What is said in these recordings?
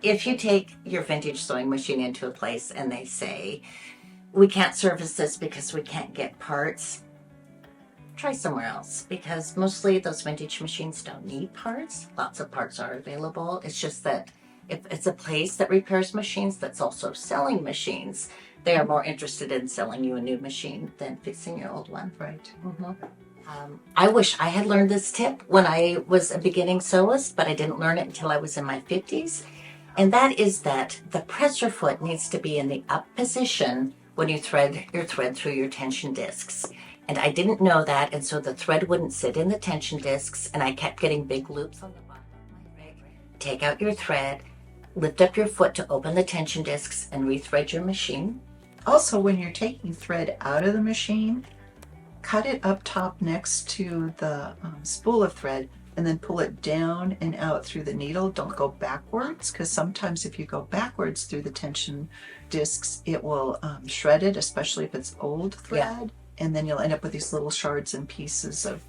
If you take your vintage sewing machine into a place and they say, we can't service this because we can't get parts, try somewhere else, because mostly those vintage machines don't need parts. Lots of parts are available. It's just that if it's a place that repairs machines that's also selling machines, they are more interested in selling you a new machine than fixing your old one. Right. I wish I had learned this tip when I was a beginning sewist, but I didn't learn it until I was in my 50s. And that is that the presser foot needs to be in the up position when you thread your thread through your tension discs. And I didn't know that, and so the thread wouldn't sit in the tension discs, and I kept getting big loops on the bottom of my rig. Take out your thread, lift up your foot to open the tension discs, and rethread your machine. Also, when you're taking thread out of the machine, cut it up top next to the spool of thread and then pull it down and out through the needle. Don't go backwards, because sometimes if you go backwards through the tension discs, it will shred it, especially if it's old thread. Yeah. And then you'll end up with these little shards and pieces of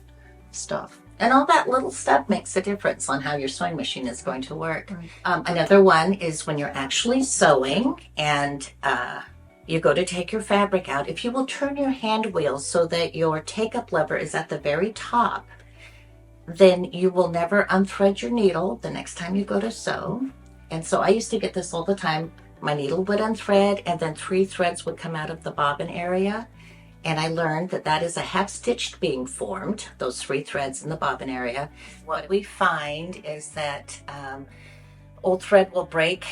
stuff. And all that little stuff makes a difference on how your sewing machine is going to work. Right. Another one is when you're actually sewing and you go to take your fabric out. If you will turn your hand wheel so that your take-up lever is at the very top, then you will never unthread your needle the next time you go to sew. And so I used to get this all the time. My needle would unthread and then 3 threads would come out of the bobbin area. And I learned that that is a half stitch being formed, those 3 threads in the bobbin area. What we find is that old thread will break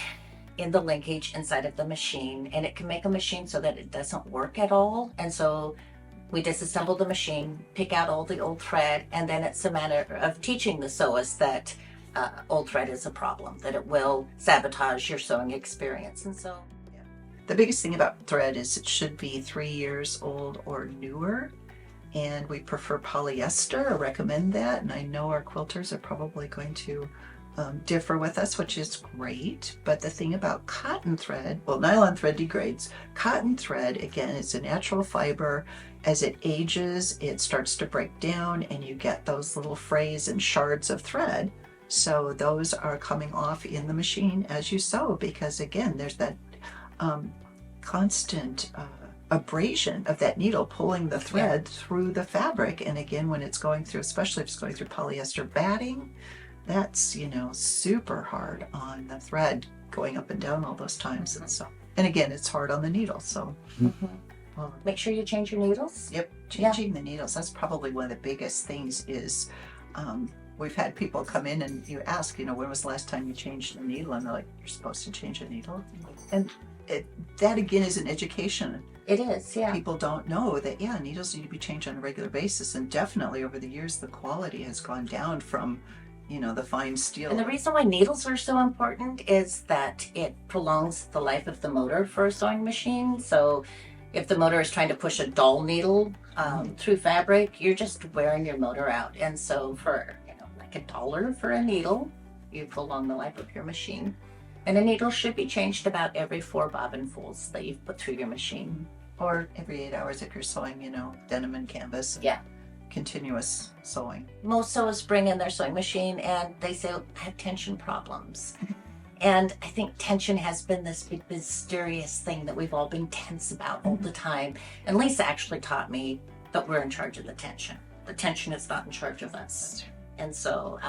in the linkage inside of the machine, and it can make a machine so that it doesn't work at all. And so we disassemble the machine, pick out all the old thread, and then it's a matter of teaching the sewist that old thread is a problem, that it will sabotage your sewing experience. And so the biggest thing about thread is it should be 3 years old or newer, and we prefer polyester or recommend that. And I know our quilters are probably going to differ with us, which is great. But the thing about cotton thread, well, nylon thread degrades. Cotton thread, again, it's a natural fiber. As it ages, it starts to break down and you get those little frays and shards of thread. So those are coming off in the machine as you sew, because again, there's that constant abrasion of that needle pulling the thread through the fabric. And again, when it's going through, especially if it's going through polyester batting, that's, super hard on the thread going up and down all those times. And so, and again, it's hard on the needle. So well, make sure you change your needles. Yep, changing the needles. That's probably one of the biggest things is we've had people come in and you ask, when was the last time you changed the needle? And they're like, you're supposed to change a needle. And that again is an education. It is, yeah. People don't know that, needles need to be changed on a regular basis. And definitely over the years, the quality has gone down from, the fine steel. And the reason why needles are so important is that it prolongs the life of the motor for a sewing machine. So if the motor is trying to push a dull needle through fabric, you're just wearing your motor out. And so for, like $1 for a needle, you prolong the life of your machine. And a needle should be changed about every 4 bobbin folds that you've put through your machine. Or every 8 hours if you're sewing, denim and canvas. Yeah. Continuous sewing. Most sewists bring in their sewing machine and they say, I have tension problems. And I think tension has been this big mysterious thing that we've all been tense about all the time. And Lisa actually taught me that we're in charge of the tension. The tension is not in charge of us. And so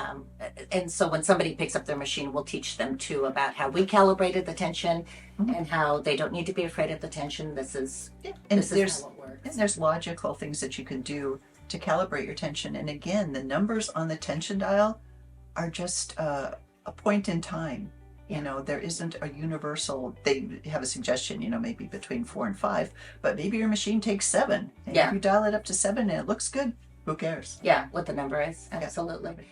when somebody picks up their machine, we'll teach them too about how we calibrated the tension and how they don't need to be afraid of the tension. This is how it works. And there's logical things that you can do to calibrate your tension. And again, the numbers on the tension dial are just a point in time. There isn't a universal, they have a suggestion, maybe between 4 and 5, but maybe your machine takes 7. And if you dial it up to 7 and it looks good, who cares? Yeah, what the number is. Absolutely. Yeah.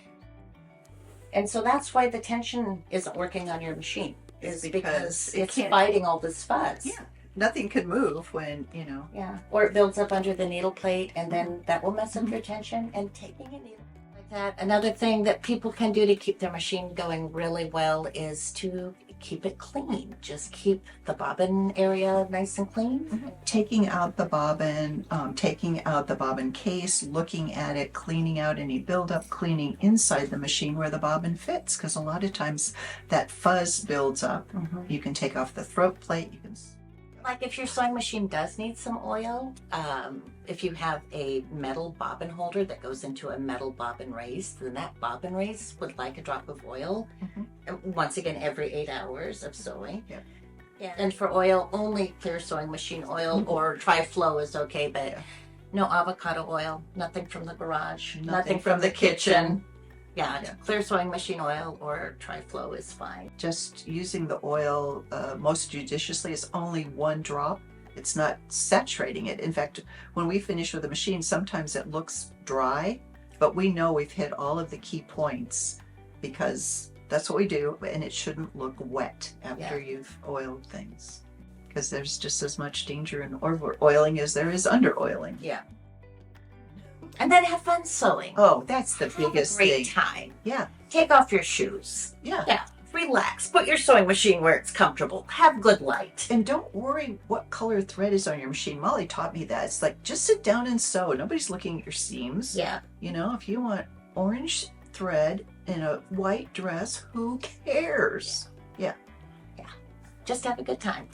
And so that's why the tension isn't working on your machine. Is because it's fighting all this fuzz. Yeah. Nothing can move when, Yeah. Or it builds up under the needle plate and then that will mess up your tension. And taking a needle like that. Another thing that people can do to keep their machine going really well is to keep it clean. Just keep the bobbin area nice and clean. Taking out the bobbin case, looking at it, cleaning out any buildup, cleaning inside the machine where the bobbin fits, because a lot of times that fuzz builds up. You can take off the throat plate. You can. Like if your sewing machine does need some oil, if you have a metal bobbin holder that goes into a metal bobbin race, then that bobbin race would like a drop of oil. Once again, every 8 hours of sewing. Yep. Yeah. And for oil, only clear sewing machine oil or tri-flow is okay, but no avocado oil, nothing from the garage, nothing from the kitchen. Yeah, clear sewing machine oil or tri-flow is fine. Just using the oil most judiciously is only 1 drop. It's not saturating it. In fact, when we finish with a machine, sometimes it looks dry, but we know we've hit all of the key points because that's what we do, and it shouldn't look wet after you've oiled things, because there's just as much danger in over oiling as there is under oiling. Yeah. And then have fun sewing. Oh, that's the biggest Have a great thing. time. Yeah. Take off your shoes. Yeah. Relax. Put your sewing machine where it's comfortable. Have good light. And don't worry what color thread is on your machine. Molly taught me that. It's like, just sit down and sew. Nobody's looking at your seams. Yeah. You know, if you want orange thread in a white dress, who cares? Yeah. Just have a good time.